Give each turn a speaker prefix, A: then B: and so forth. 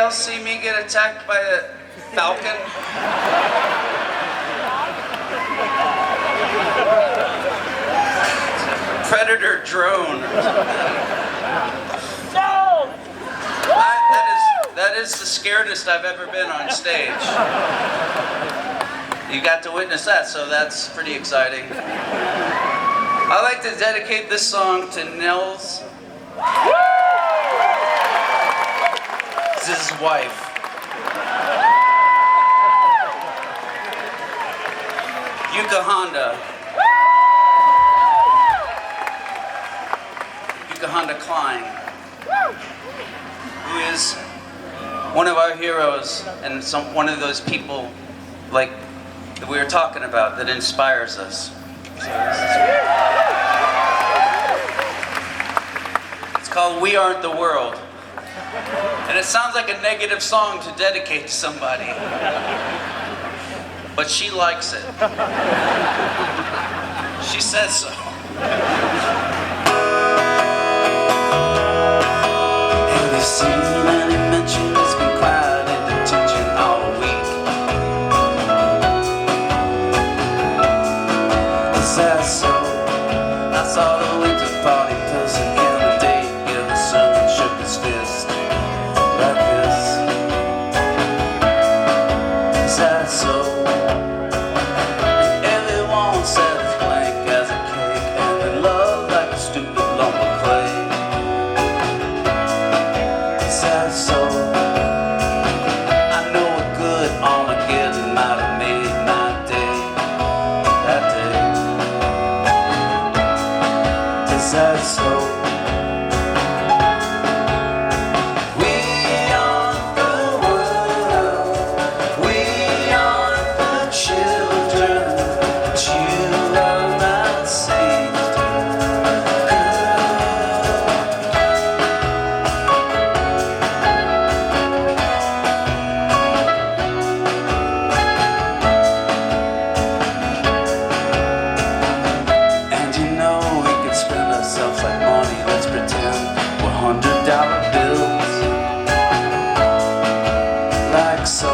A: else see me get attacked by a falcon? Predator drone. That is the scaredest I've ever been on stage. You got to witness that, so that's pretty exciting. I'd like to dedicate this song to Nels. This is his wife. Yuka Honda Klein, who is one of our heroes and one of those people like that we were talking about that inspires us. So it's called We Aren't the World. And it sounds like a negative song to dedicate to somebody. But she likes it. She says so. Have you seen any mention has been quiet in detention all week? Is that so? I saw the winter party person candidate give a sermon, shook his fist like this. Is that so? Everyone said it's blank as a cake, and they love like a stupid lump of clay. Is that so? I know a good Armageddon might have made my day that day. Is that so? Like money, let's pretend we're $100 bills, like so.